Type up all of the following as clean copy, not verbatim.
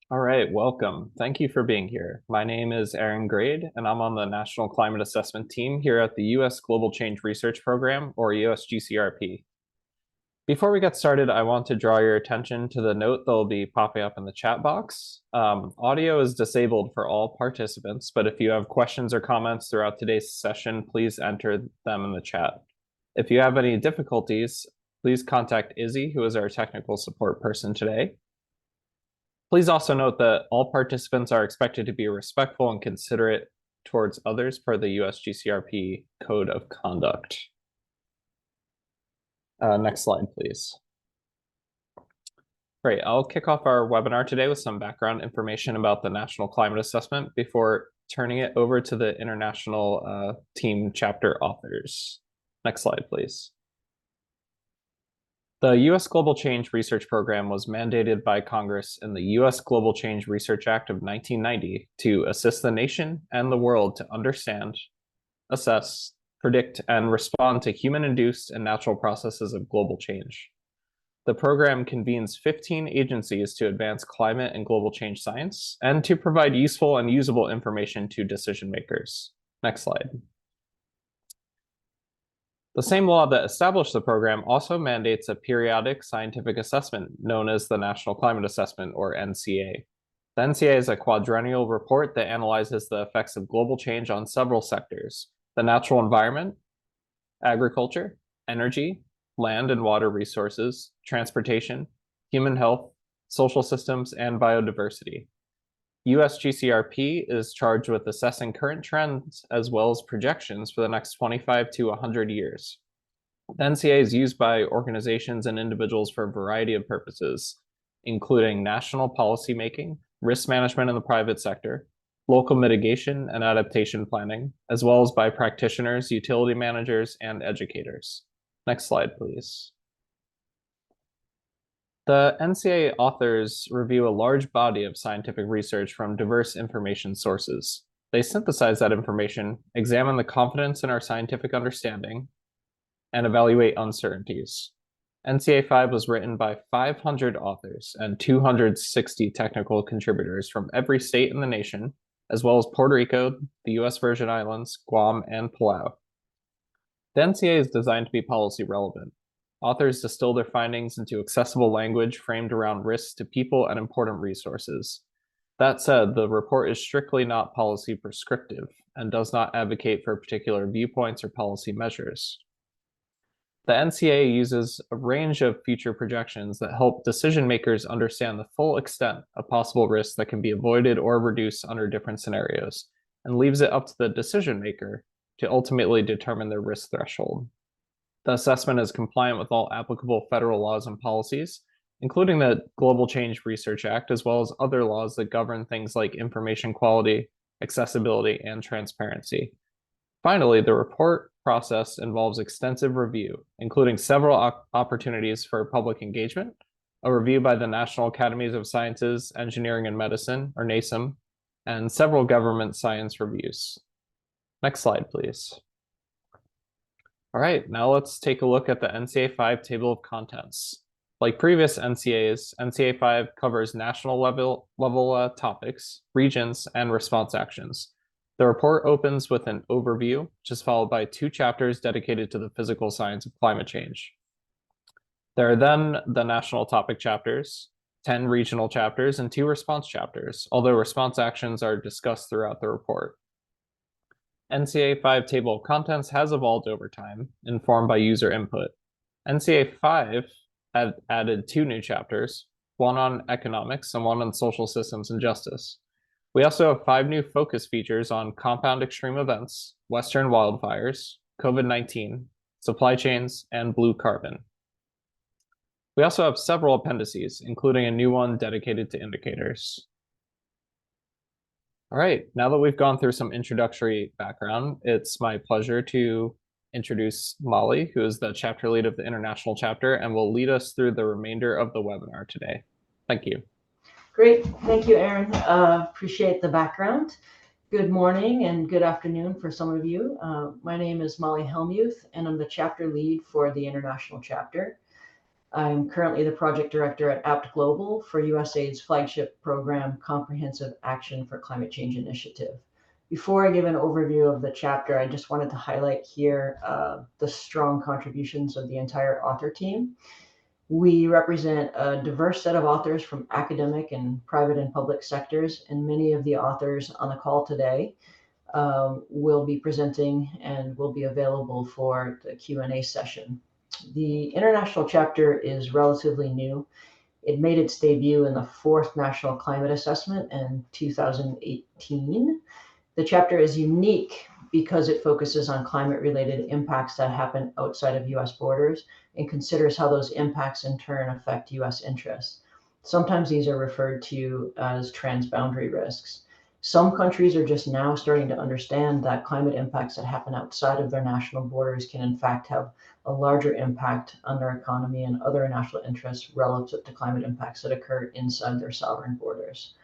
All right, welcome. Thank you for being here. My name is Aaron Grade, and I'm on the National Climate Assessment Team here at the U.S. Global Change Research Program, or USGCRP. Before we get started, I want to draw your attention to the note that will be popping up in the chat box. Audio is disabled for all participants, but if you have questions or comments throughout today's session, please enter them in the chat. If you have any difficulties, please contact Izzy, who is our technical support person today. Please also note that all participants are expected to be respectful and considerate towards others per the USGCRP Code of Conduct. Next slide, please. Great, I'll kick off our webinar today with some background information about the National Climate Assessment before turning it over to the international team chapter authors. Next slide, please. The U.S. Global Change Research Program was mandated by Congress in the U.S. Global Change Research Act of 1990 to assist the nation and the world to understand, assess, predict, and respond to human-induced and natural processes of global change. The program convenes 15 agencies to advance climate and global change science and to provide useful and usable information to decision makers. Next slide. The same law that established the program also mandates a periodic scientific assessment known as the National Climate Assessment, or NCA. The NCA is a quadrennial report that analyzes the effects of global change on several sectors: the natural environment, agriculture, energy, land and water resources, transportation, human health, social systems, and biodiversity. USGCRP is charged with assessing current trends as well as projections for the next 25 to 100 years. The NCA is used by organizations and individuals for a variety of purposes, including national policymaking, risk management in the private sector, local mitigation and adaptation planning, as well as by practitioners, utility managers, and educators. Next slide, please. The NCA authors review a large body of scientific research from diverse information sources. They synthesize that information, examine the confidence in our scientific understanding, and evaluate uncertainties. NCA5 was written by 500 authors and 260 technical contributors from every state in the nation, as well as Puerto Rico, the US Virgin Islands, Guam, and Palau. The NCA is designed to be policy relevant. Authors distill their findings into accessible language framed around risks to people and important resources. That said, the report is strictly not policy prescriptive and does not advocate for particular viewpoints or policy measures. The NCA uses a range of future projections that help decision makers understand the full extent of possible risks that can be avoided or reduced under different scenarios, and leaves it up to the decision maker to ultimately determine their risk threshold. The assessment is compliant with all applicable federal laws and policies, including the Global Change Research Act, as well as other laws that govern things like information quality, accessibility, and transparency. Finally, the report process involves extensive review, including several opportunities for public engagement, a review by the National Academies of Sciences, Engineering, and Medicine, or NASEM, and several government science reviews. Next slide, please. All right, now let's take a look at the NCA5 table of contents. Like previous NCAs, NCA5 covers national level topics, regions, and response actions. The report opens with an overview, which is followed by 2 chapters dedicated to the physical science of climate change. There are then the national topic chapters, 10 regional chapters, and 2 response chapters, although response actions are discussed throughout the report. NCA5 table of contents has evolved over time, informed by user input. NCA5 had added 2 new chapters, one on economics and one on social systems and justice. We also have 5 new focus features on compound extreme events, Western wildfires, COVID-19, supply chains, and blue carbon. We also have several appendices, including a new one dedicated to indicators. All right, now that we've gone through some introductory background, it's my pleasure to introduce Molly, who is the chapter lead of the international chapter and will lead us through the remainder of the webinar today. Thank you. Great, thank you, Aaron. Appreciate the background. Good morning and good afternoon for some of you. My name is Molly Helmuth, and I'm the chapter lead for the international chapter. I'm currently the project director at APT Global for USAID's flagship program, Comprehensive Action for Climate Change Initiative. Before I give an overview of the chapter, I just wanted to highlight here the strong contributions of the entire author team. We represent a diverse set of authors from academic and private and public sectors, and many of the authors on the call today will be presenting and will be available for the Q&A session. The international chapter is relatively new. It made its debut in the 4th National Climate Assessment in 2018. The chapter is unique because it focuses on climate-related impacts that happen outside of US borders and considers how those impacts in turn affect US interests. Sometimes these are referred to as transboundary risks. Some countries are just now starting to understand that climate impacts that happen outside of their national borders can in fact have a larger impact on their economy and other national interests relative to climate impacts that occur inside their sovereign borders.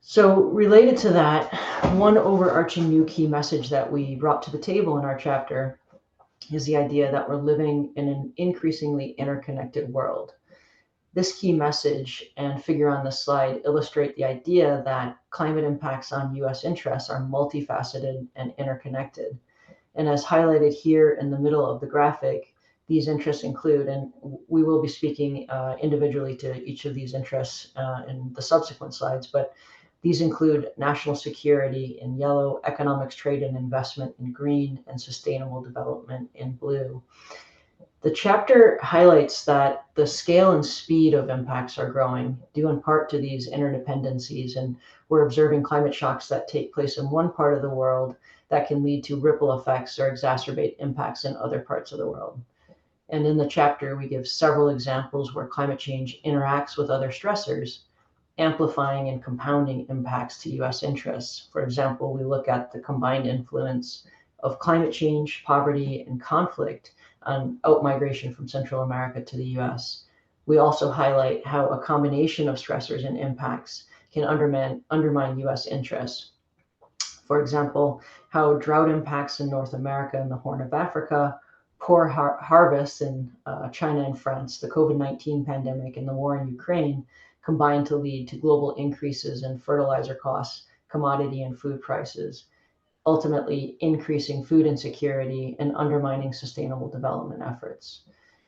So related to that, one overarching new key message that we brought to the table in our chapter is the idea that we're living in an increasingly interconnected world. This key message and figure on the slide illustrate the idea that climate impacts on US interests are multifaceted and interconnected. And as highlighted here in the middle of the graphic, these interests include, and we will be speaking individually to each of these interests in the subsequent slides, but these include national security in yellow, economics, trade and investment in green, and sustainable development in blue. The chapter highlights that the scale and speed of impacts are growing, due in part to these interdependencies, and we're observing climate shocks that take place in one part of the world that can lead to ripple effects or exacerbate impacts in other parts of the world. And in the chapter, we give several examples where climate change interacts with other stressors, amplifying and compounding impacts to US interests. For example, we look at the combined influence of climate change, poverty, and conflict on outmigration from Central America to the US. We also highlight how a combination of stressors and impacts can undermine US interests. For example, how drought impacts in North America and the Horn of Africa, poor harvests in China and France, the COVID-19 pandemic, and the war in Ukraine combine to lead to global increases in fertilizer costs, commodity and food prices, ultimately increasing food insecurity and undermining sustainable development efforts.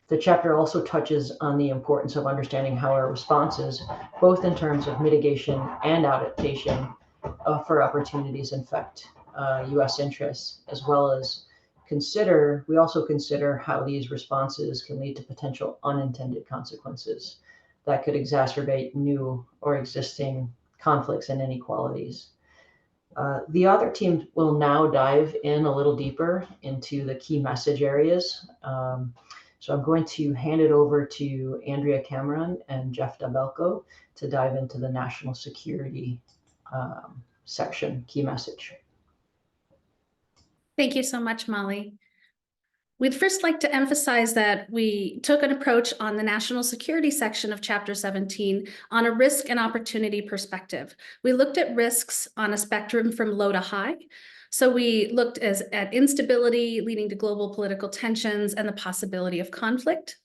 The chapter also touches on the importance of understanding how our responses, both in terms of mitigation and adaptation, offer opportunities affect US interests, as well as we also consider how these responses can lead to potential unintended consequences that could exacerbate new or existing conflicts and inequalities. The author team will now dive in a little deeper into the key message areas. So I'm going to hand it over to Andrea Cameron and Jeff Dabelko to dive into the national security section, key message. Thank you so much, Molly. We'd first like to emphasize that we took an approach on the national security section of Chapter 17 on a risk and opportunity perspective. We looked at risks on a spectrum from low to high. So we looked at instability leading to global political tensions and the possibility of conflict.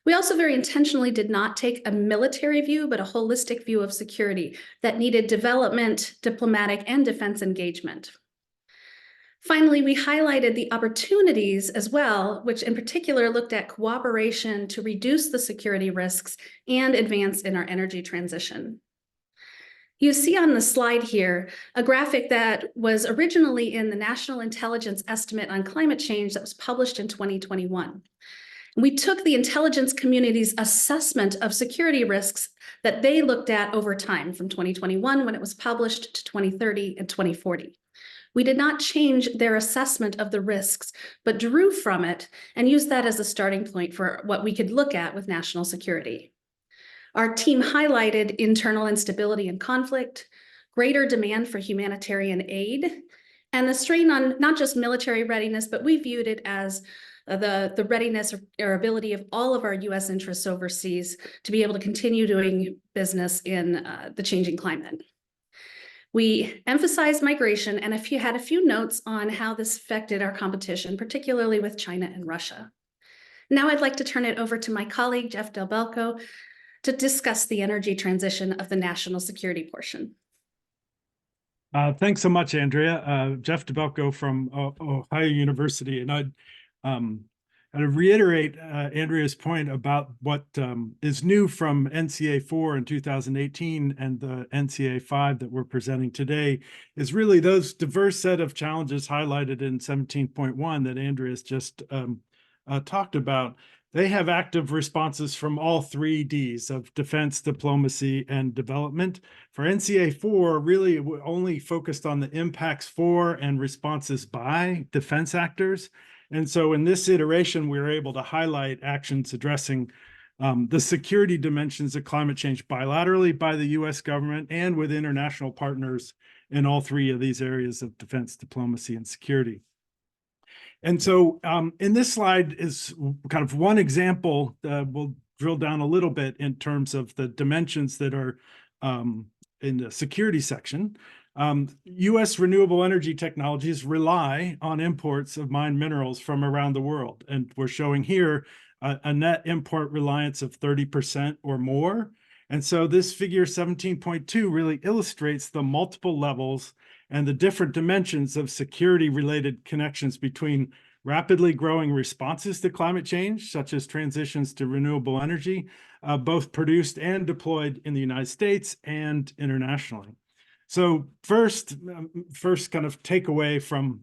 We also very intentionally did not take a military view, but a holistic view of security that needed development, diplomatic, and defense engagement. Finally, we highlighted the opportunities as well, which in particular looked at cooperation to reduce the security risks and advance in our energy transition. You see on the slide here a graphic that was originally in the National Intelligence Estimate on Climate Change that was published in 2021. We took the intelligence community's assessment of security risks that they looked at over time from 2021 when it was published to 2030 and 2040. We did not change their assessment of the risks, but drew from it and used that as a starting point for what we could look at with national security. Our team highlighted internal instability and conflict, greater demand for humanitarian aid, and the strain on not just military readiness, but we viewed it as the readiness or ability of all of our US interests overseas to be able to continue doing business in the changing climate. We emphasized migration and had a few notes on how this affected our competition, particularly with China and Russia. Now I'd like to turn it over to my colleague, Jeff Del Belco, to discuss the energy transition of the national security portion. Thanks so much, Andrea. Jeff DeBelco from Ohio University. And I'd reiterate Andrea's point about what is new from NCA4 in 2018 and the NCA5 that we're presenting today is really those diverse set of challenges highlighted in 17.1 that Andrea's just talked about. They have active responses from all three Ds of defense, diplomacy, and development. For NCA4, really only focused on the impacts for and responses by defense actors. And so in this iteration, we were able to highlight actions addressing the security dimensions of climate change bilaterally by the US government and with international partners in all three of these areas of defense, diplomacy, and security. And so in this slide is kind of one example. We'll drill down a little bit in terms of the dimensions that are in the security section. U.S. renewable energy technologies rely on imports of mined minerals from around the world. And we're showing here a net import reliance of 30% or more. And so this figure 17.2 really illustrates the multiple levels and the different dimensions of security-related connections between rapidly growing responses to climate change, such as transitions to renewable energy, both produced and deployed in the United States and internationally. So first kind of takeaway from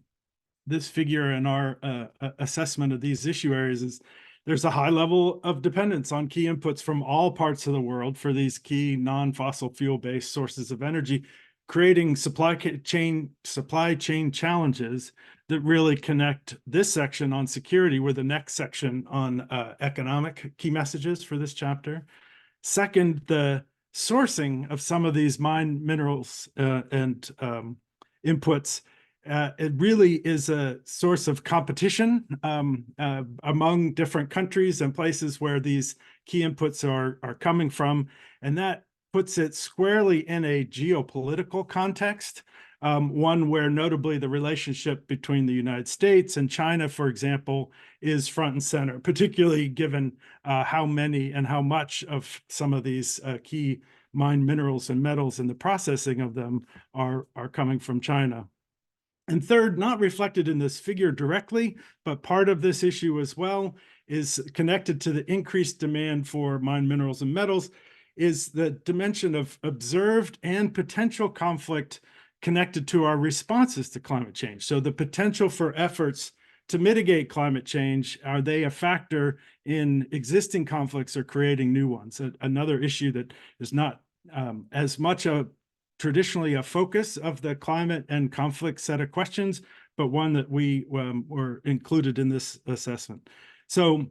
this figure and our assessment of these issue areas is there's a high level of dependence on key inputs from all parts of the world for these key non-fossil fuel-based sources of energy, creating supply chain challenges that really connect this section on security with the next section on economic key messages for this chapter. Second, the sourcing of some of these mined minerals and inputs, it really is a source of competition among different countries and places where these key inputs are coming from. And that puts it squarely in a geopolitical context, one where notably the relationship between the United States and China, for example, is front and center, particularly given how many and how much of some of these key mined minerals and metals and the processing of them are coming from China. And third, not reflected in this figure directly, but part of this issue as well is connected to the increased demand for mined minerals and metals, is the dimension of observed and potential conflict connected to our responses to climate change. So the potential for efforts to mitigate climate change, are they a factor in existing conflicts or creating new ones? Another issue that is not as much traditionally a focus of the climate and conflict set of questions, but one that we were included in this assessment. So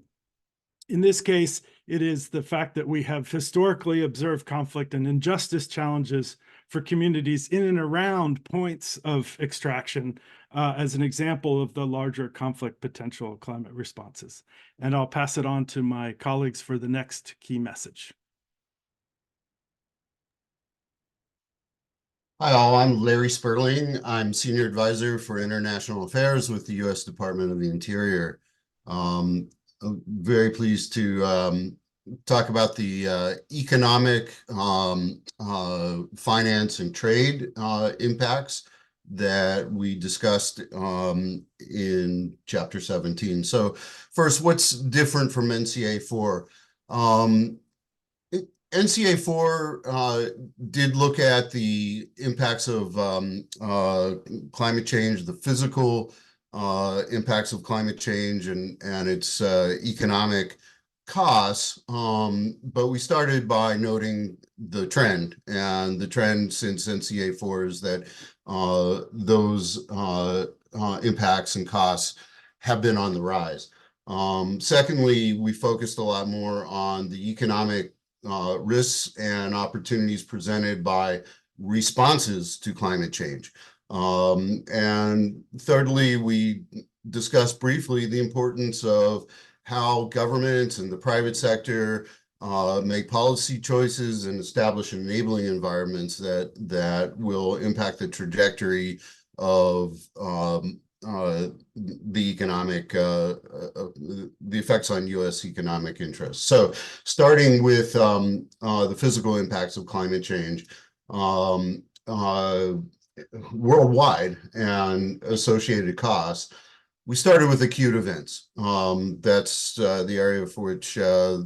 in this case, it is the fact that we have historically observed conflict and injustice challenges for communities in and around points of extraction as an example of the larger conflict potential of climate responses. And I'll pass it on to my colleagues for the next key message. Hi all, I'm Larry Sperling. I'm Senior Advisor for International Affairs with the U.S. Department of the Interior. I'm very pleased to talk about the economic, finance, and trade impacts that we discussed in Chapter 17. So first, what's different from NCA4? NCA4 did look at the impacts of climate change, the physical impacts of climate change and its economic costs, but we started by noting the trend, and the trend since NCA4 is that those impacts and costs have been on the rise. Secondly, we focused a lot more on the economic risks and opportunities presented by responses to climate change. And thirdly, we discussed briefly the importance of how governments and the private sector make policy choices and establish enabling environments that will impact the trajectory of economic the effects on U.S. economic interests. So, starting with the physical impacts of climate change worldwide and associated costs. We started with acute events. That's the area for which the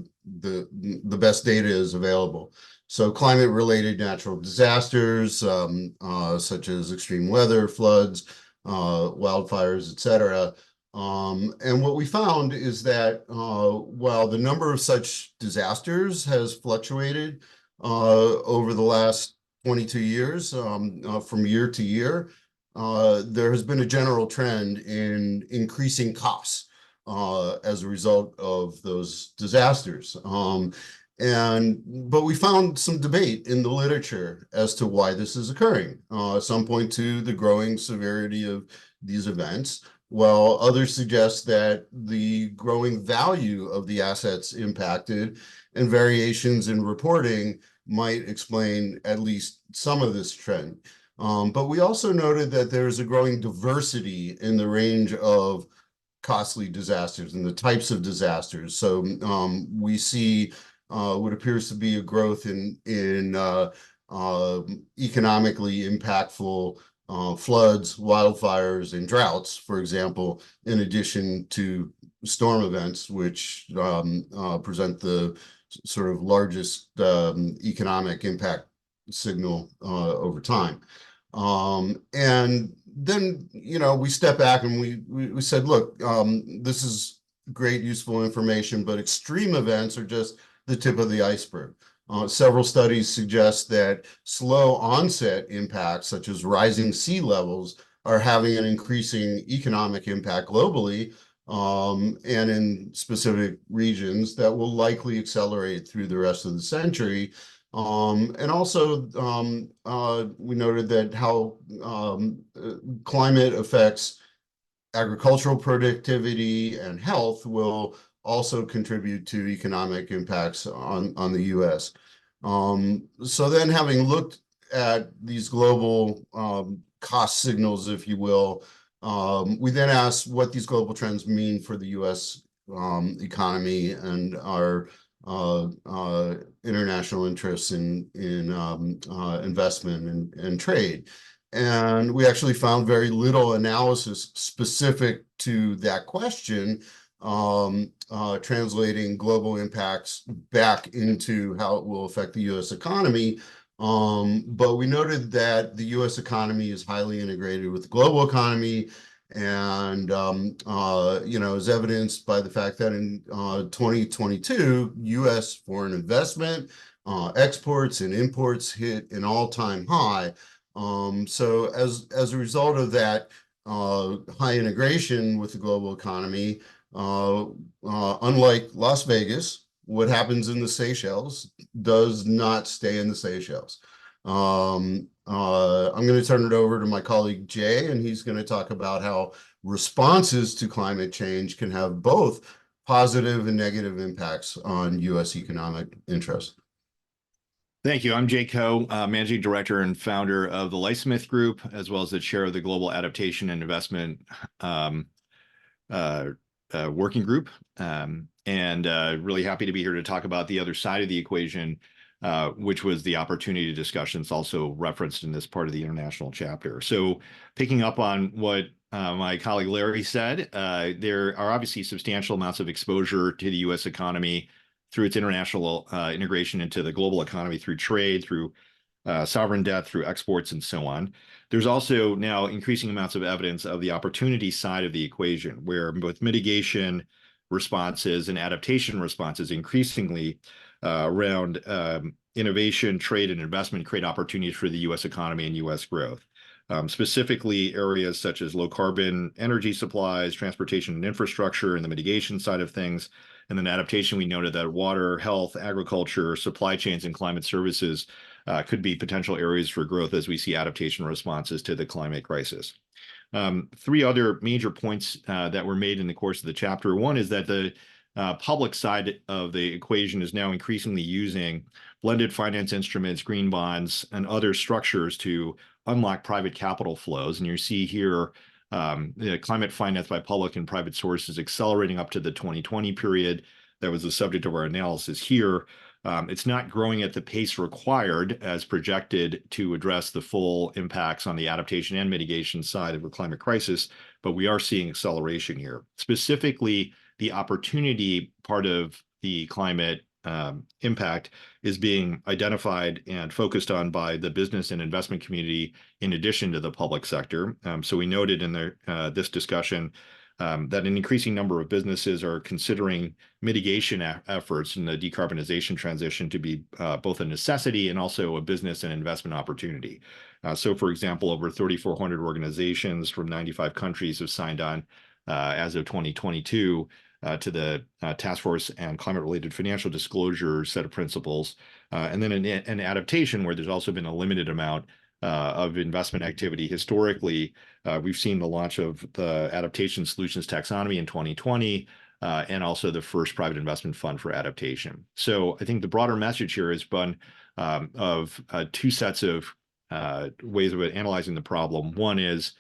best data is available. So climate-related natural disasters, such as extreme weather, floods, wildfires, etc. And what we found is that while the number of such disasters has fluctuated over the last 22 years from year to year, there has been a general trend in increasing costs as a result of those disasters. But we found some debate in the literature as to why this is occurring. Some point to the growing severity of these events, while others suggest that the growing value of the assets impacted and variations in reporting might explain at least some of this trend. But we also noted that there's a growing diversity in the range of costly disasters and the types of disasters. So we see what appears to be a growth in economically impactful floods, wildfires, and droughts, for example, in addition to storm events, which present the sort of largest economic impact signal over time. And then, we step back and we said, look, this is great, useful information, but extreme events are just the tip of the iceberg. Several studies suggest that slow onset impacts, such as rising sea levels, are having an increasing economic impact globally and in specific regions that will likely accelerate through the rest of the century. And also, we noted that how climate affects agricultural productivity and health will also contribute to economic impacts on the U.S. So then, having looked at these global cost signals, if you will, we then asked what these global trends mean for the U.S. Economy and our international interests in investment and trade. And we actually found very little analysis specific to that question, translating global impacts back into how it will affect the U.S. economy. But we noted that the U.S. economy is highly integrated with the global economy, and is evidenced by the fact that in 2022, U.S. foreign investment, exports and imports hit an all-time high. So as a result of that high integration with the global economy, unlike Las Vegas, what happens in the Seychelles does not stay in the Seychelles. I'm going to turn it over to my colleague Jay, and he's going to talk about how responses to climate change can have both positive and negative impacts on U.S. economic interests. Thank you. I'm Jay Coe, Managing Director and founder of the Lightsmith Group, as well as the chair of the Global Adaptation and Investment Working Group. And really happy to be here to talk about the other side of the equation, which was the opportunity discussions also referenced in this part of the international chapter. So picking up on what my colleague Larry said, there are obviously substantial amounts of exposure to the U.S. economy through its international integration into the global economy through trade, through sovereign debt, through exports, and so on. There's also now increasing amounts of evidence of the opportunity side of the equation, where both mitigation responses and adaptation responses increasingly around innovation, trade, and investment create opportunities for the U.S. economy and U.S. growth. Specifically, areas such as low carbon energy supplies, transportation and infrastructure, and the mitigation side of things. And then adaptation, we noted that water, health, agriculture, supply chains, and climate services could be potential areas for growth as we see adaptation responses to the climate crisis. Three other major points that were made in the course of the chapter. One is that the public side of the equation is now increasingly using blended finance instruments, green bonds, and other structures to unlock private capital flows. And you see here The climate finance by public and private sources accelerating up to the 2020 period. That was the subject of our analysis here. It's not growing at the pace required as projected to address the full impacts on the adaptation and mitigation side of the climate crisis, but we are seeing acceleration here. Specifically, the opportunity part of the climate impact is being identified and focused on by the business and investment community in addition to the public sector. So we noted in this discussion that an increasing number of businesses are considering mitigation efforts in the decarbonization transition to be both a necessity and also a business and investment opportunity. So for example, over 3,400 organizations from 95 countries have signed on as of 2022 to the Task Force and Climate-Related Financial Disclosure set of principles. And then an adaptation where there's also been a limited amount of investment activity. Historically, we've seen the launch of the Adaptation Solutions Taxonomy in 2020, and also the first private investment fund for adaptation. So I think the broader message here has been of two sets of ways of analyzing the problem. One is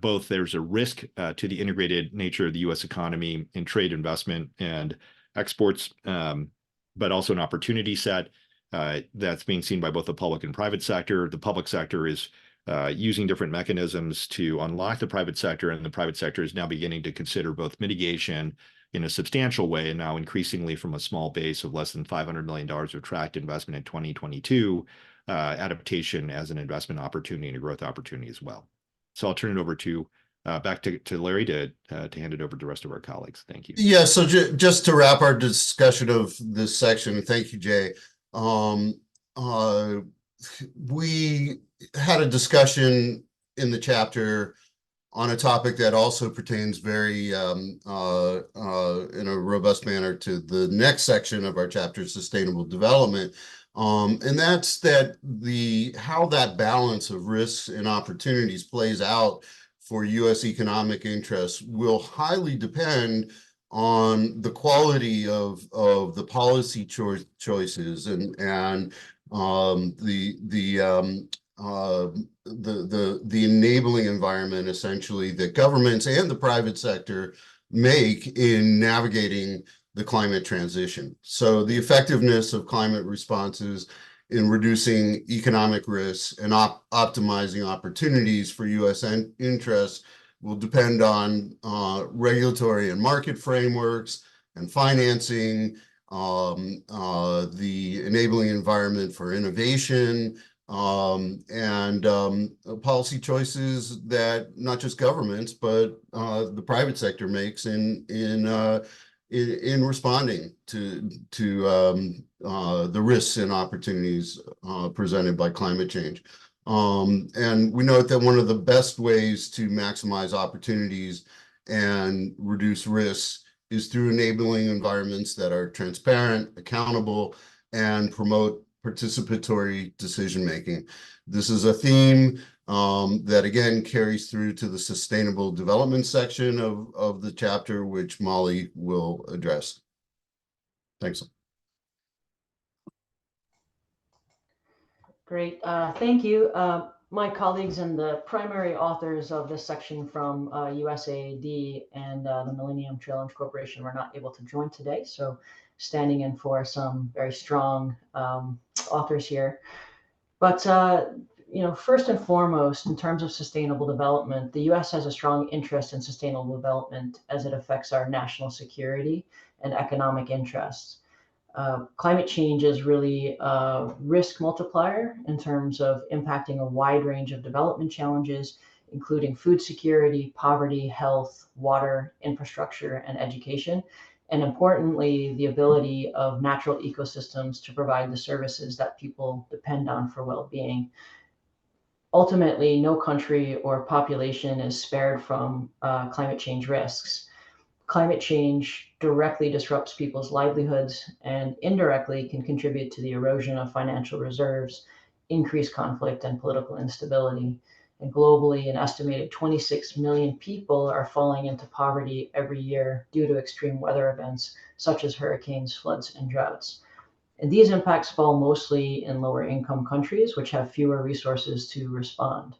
both there's a risk to the integrated nature of the U.S. economy in trade, investment, and exports, but also an opportunity set that's being seen by both the public and private sector. The public sector is using different mechanisms to unlock the private sector, and the private sector is now beginning to consider both mitigation in a substantial way, and now increasingly from a small base of less than $500 million of tracked investment in 2022, adaptation as an investment opportunity and a growth opportunity as well. So I'll turn it over to back to Larry to hand it over to the rest of our colleagues. Thank you. Yeah, so just to wrap our discussion of this section, and thank you, Jay. We had a discussion in the chapter on a topic that also pertains very in a robust manner to the next section of our chapter, sustainable development. And that's how that balance of risks and opportunities plays out for U.S. economic interests will highly depend on the quality of the policy choices and the enabling environment, essentially, that governments and the private sector make in navigating the climate transition. So the effectiveness of climate responses in reducing economic risks and optimizing opportunities for U.S. interests will depend on regulatory and market frameworks and financing, the enabling environment for innovation, and policy choices that not just governments, but the private sector makes in responding to the risks and opportunities presented by climate change. And we note that one of the best ways to maximize opportunities and reduce risks is through enabling environments that are transparent, accountable, and promote participatory decision-making. This is a theme that again carries through to the sustainable development section of the chapter, which Molly will address. Thanks. Great, thank you. My colleagues and the primary authors of this section from USAID and the Millennium Challenge Corporation were not able to join today, so standing in for some very strong authors here. But first and foremost, in terms of sustainable development, the U.S. has a strong interest in sustainable development as it affects our national security and economic interests. Climate change is really a risk multiplier in terms of impacting a wide range of development challenges, including food security, poverty, health, water, infrastructure, and education. And importantly, the ability of natural ecosystems to provide the services that people depend on for well-being. Ultimately, no country or population is spared from climate change risks. Climate change directly disrupts people's livelihoods and indirectly can contribute to the erosion of financial reserves, increased conflict, and political instability. And globally, an estimated 26 million people are falling into poverty every year due to extreme weather events such as hurricanes, floods, and droughts. And these impacts fall mostly in lower income countries, which have fewer resources to respond.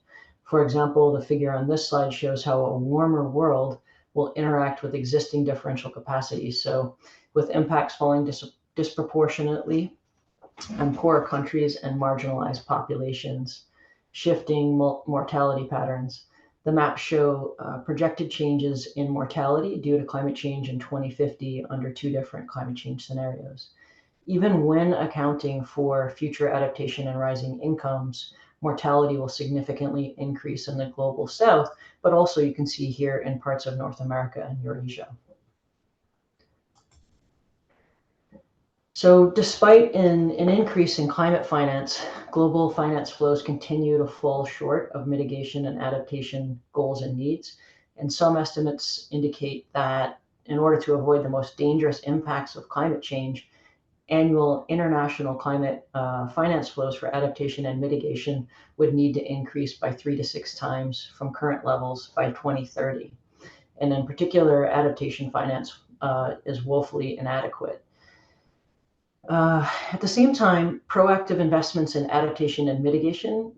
For example, the figure on this slide shows how a warmer world will interact with existing differential capacities. So with impacts falling disproportionately on poorer countries and marginalized populations, shifting mortality patterns. The maps show projected changes in mortality due to climate change in 2050 under 2 different climate change scenarios. Even when accounting for future adaptation and rising incomes, mortality will significantly increase in the global south, but also you can see here in parts of North America and Eurasia. So despite an increase in climate finance, global finance flows continue to fall short of mitigation and adaptation goals and needs. And some estimates indicate that in order to avoid the most dangerous impacts of climate change, annual international climate finance flows for adaptation and mitigation would need to increase by 3 to 6 times from current levels by 2030. And in particular, adaptation finance is woefully inadequate. At the same time, proactive investments in adaptation and mitigation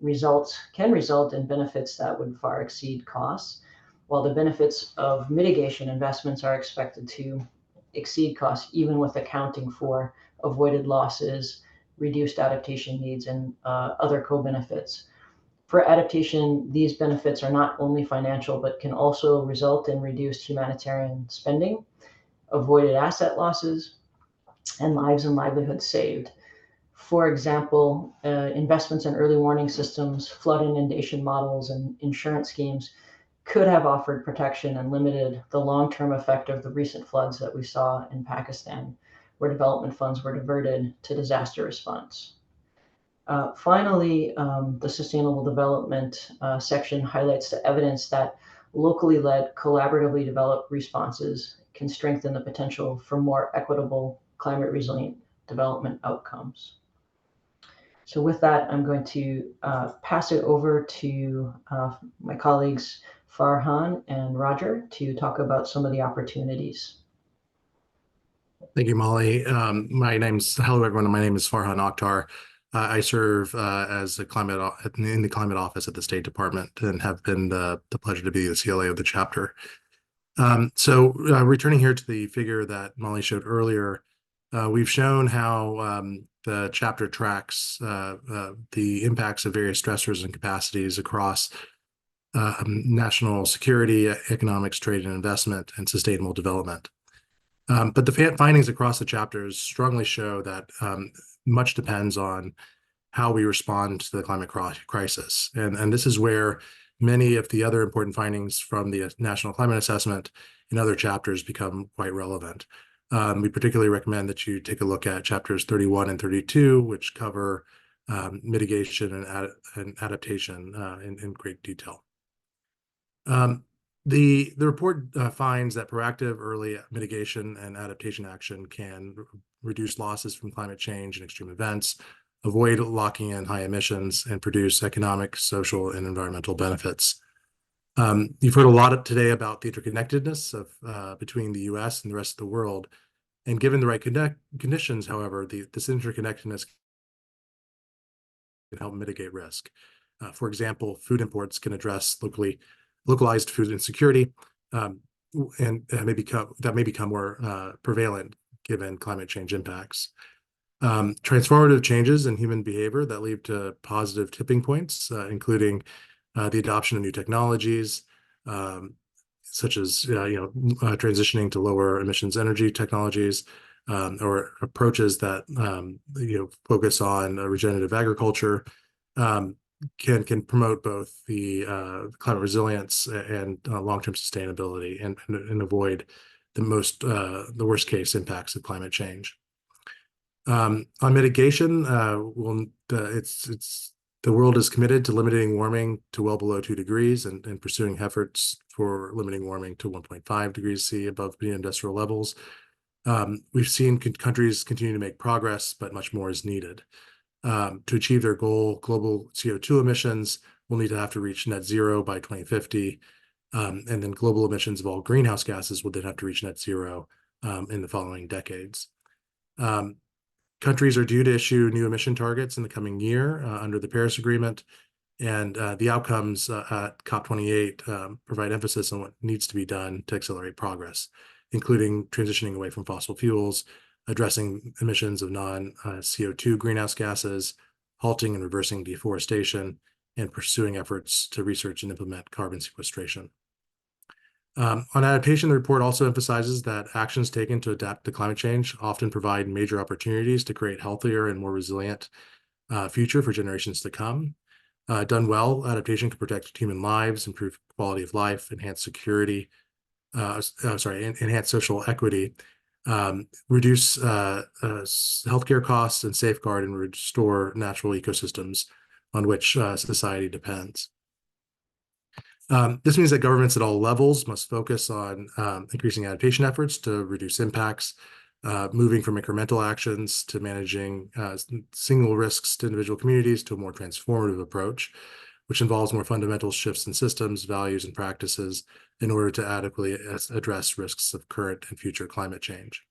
can result in benefits that would far exceed costs, while the benefits of mitigation investments are expected to exceed costs, even with accounting for avoided losses, reduced adaptation needs, and other co-benefits. For adaptation, these benefits are not only financial, but can also result in reduced humanitarian spending, avoided asset losses, and lives and livelihoods saved. For example, investments in early warning systems, flood inundation models, and insurance schemes could have offered protection and limited the long-term effect of the recent floods that we saw in Pakistan, where development funds were diverted to disaster response. Finally, the Sustainable Development section highlights the evidence that locally led, collaboratively developed responses can strengthen the potential for more equitable, climate resilient development outcomes. So with that, I'm going to pass it over to my colleagues Farhan and Roger to talk about some of the opportunities. Thank you, Molly. Hello, everyone. My name is Farhan Akhtar. I serve as in the climate office at the State Department and have been the pleasure to be the CLA of the chapter. Returning here to the figure that Molly showed earlier, we've shown how the chapter tracks the impacts of various stressors and capacities across national security, economics, trade and investment, and sustainable development. But the findings across the chapters strongly show that much depends on how we respond to the climate crisis. And this is where many of the other important findings from the National Climate Assessment in other chapters become quite relevant. We particularly recommend that you take a look at chapters 31 and 32, which cover mitigation and adaptation in great detail. The report finds that proactive early mitigation and adaptation action can reduce losses from climate change and extreme events, avoid locking in high emissions, and produce economic, social, and environmental benefits. You've heard a lot today about the interconnectedness of between the US and the rest of the world. And given the right conditions, however, this interconnectedness can help mitigate risk. For example, food imports can address localized food insecurity, and that may become more prevalent given climate change impacts. Transformative changes in human behavior that lead to positive tipping points, including the adoption of new technologies, such as transitioning to lower emissions energy technologies, or approaches that focus on regenerative agriculture, can promote both the climate resilience and long-term sustainability and avoid the worst case impacts of climate change. On mitigation, the world is committed to limiting warming to well below 2 degrees and pursuing efforts for limiting warming to 1.5 degrees C above pre-industrial levels. We've seen countries continue to make progress, but much more is needed. To achieve their goal, global CO2 emissions will have to reach net zero by 2050. And then global emissions of all greenhouse gases will then have to reach net zero in the following decades. Countries are due to issue new emission targets in the coming year under the Paris Agreement. And the outcomes at COP28 provide emphasis on what needs to be done to accelerate progress, including transitioning away from fossil fuels, addressing emissions of non-CO2 greenhouse gases, halting and reversing deforestation, and pursuing efforts to research and implement carbon sequestration. On adaptation, the report also emphasizes that actions taken to adapt to climate change often provide major opportunities to create healthier and more resilient future for generations to come. Done well, adaptation can protect human lives, improve quality of life, enhance security, enhance social equity, reduce healthcare costs, and safeguard and restore natural ecosystems on which society depends. This means that governments at all levels must focus on increasing adaptation efforts to reduce impacts, moving from incremental actions to managing single risks to individual communities to a more transformative approach, which involves more fundamental shifts in systems, values, and practices in order to adequately address risks of current and future climate change.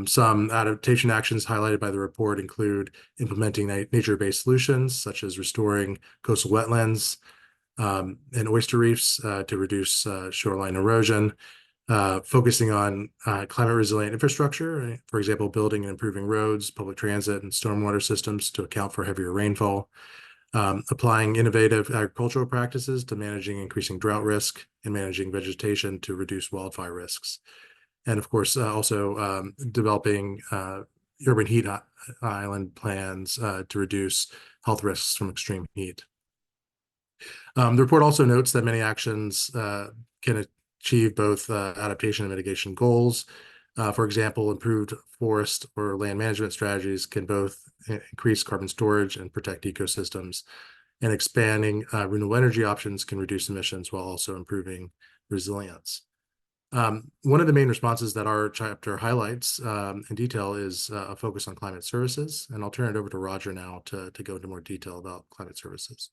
Some adaptation actions highlighted by the report include implementing nature-based solutions, such as restoring coastal wetlands and oyster reefs to reduce shoreline erosion, focusing on climate-resilient infrastructure, for example, building and improving roads, public transit, and stormwater systems to account for heavier rainfall, applying innovative agricultural practices to managing increasing drought risk and managing vegetation to reduce wildfire risks. And of course, also developing urban heat island plans to reduce health risks from extreme heat. The report also notes that many actions can achieve both adaptation and mitigation goals. For example, improved forest or land management strategies can both increase carbon storage and protect ecosystems. And expanding renewable energy options can reduce emissions while also improving resilience. One of the main responses that our chapter highlights in detail is a focus on climate services. And I'll turn it over to Roger now to go into more detail about climate services.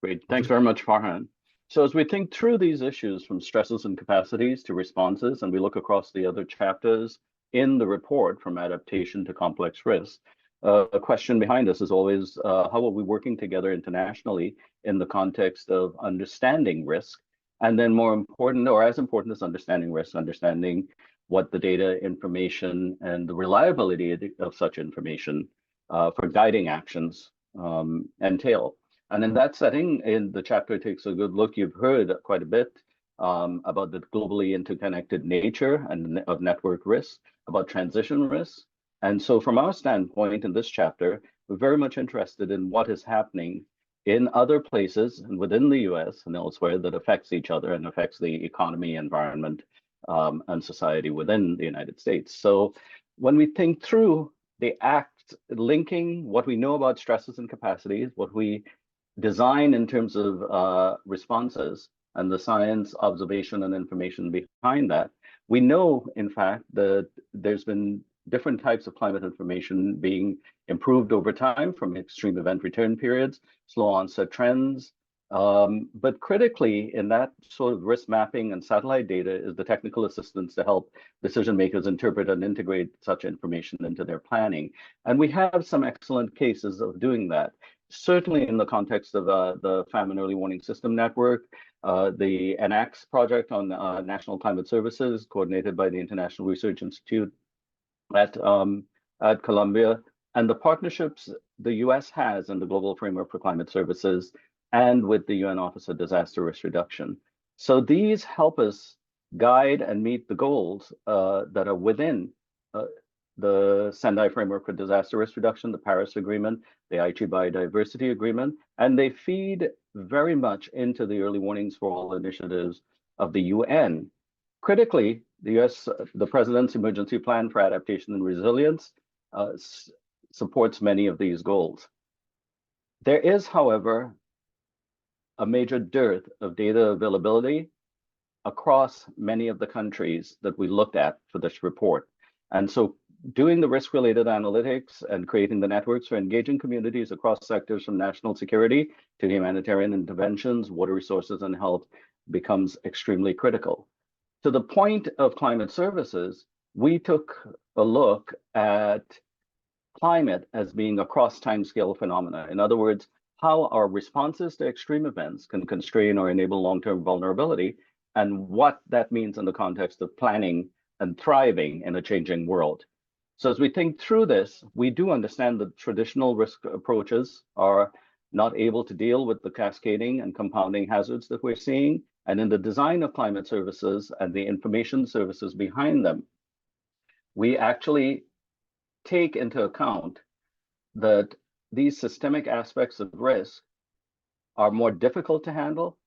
Great. Thanks very much, Farhan. So as we think through these issues from stresses and capacities to responses, and we look across the other chapters in the report from adaptation to complex risks, a question behind us is always, how are we working together internationally in the context of understanding risk? And then more important, or as important as understanding risk, understanding what the data, information, and the reliability of such information for guiding actions entail. And in that setting, in the chapter takes a good look. You've heard quite a bit about the globally interconnected nature and of network risks, about transition risks. And so from our standpoint in this chapter, we're very much interested in what is happening in other places and within the US and elsewhere that affects each other and affects the economy, environment, and society within the United States. So when we think through the act linking what we know about stresses and capacities, what we design in terms of responses and the science, observation, and information behind that, we know, in fact, that there's been different types of climate information being improved over time, from extreme event return periods, slow onset trends. But critically, in that sort of risk mapping and satellite data is the technical assistance to help decision makers interpret and integrate such information into their planning. And we have some excellent cases of doing that. Certainly in the context of the Famine Early Warning System Network, the NCA5 project on National Climate Services, coordinated by the International Research Institute at Columbia, and the partnerships the US has in the Global Framework for Climate Services and with the UN Office of Disaster Risk Reduction. So these help us guide and meet the goals that are within the Sendai Framework for Disaster Risk Reduction, the Paris Agreement, the Aichi Biodiversity Agreement, and they feed very much into the early warnings for all initiatives of the UN. Critically, the President's Emergency Plan for Adaptation and Resilience supports many of these goals. There is, however, a major dearth of data availability across many of the countries that we looked at for this report. And so doing the risk-related analytics and creating the networks for engaging communities across sectors from national security to humanitarian interventions, water resources, and health becomes extremely critical. To the point of climate services, we took a look at climate as being a cross-timescale phenomena. In other words, how our responses to extreme events can constrain or enable long-term vulnerability, and what that means in the context of planning and thriving in a changing world. So as we think through this, we do understand that traditional risk approaches are not able to deal with the cascading and compounding hazards that we're seeing. And in the design of climate services and the information services behind them, we actually take into account that these systemic aspects of risk are more difficult to handle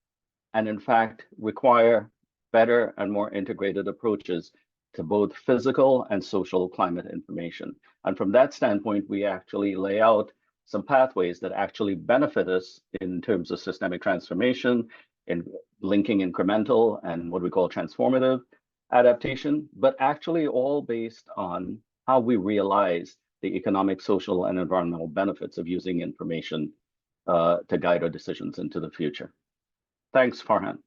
and in fact require better and more integrated approaches to both physical and social climate information. And from that standpoint, we actually lay out some pathways that actually benefit us in terms of systemic transformation, in linking incremental and what we call transformative adaptation, but actually all based on how we realize the economic, social, and environmental benefits of using information to guide our decisions into the future. Thanks, Farhan.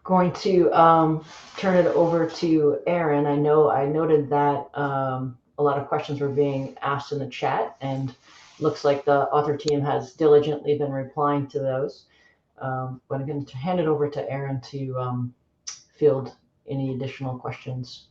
Going to turn it over to Aaron. I know I noted that a lot of questions were being asked in the chat, and looks like the author team has diligently been replying to those. But I'm going to hand it over to Aaron to field any additional questions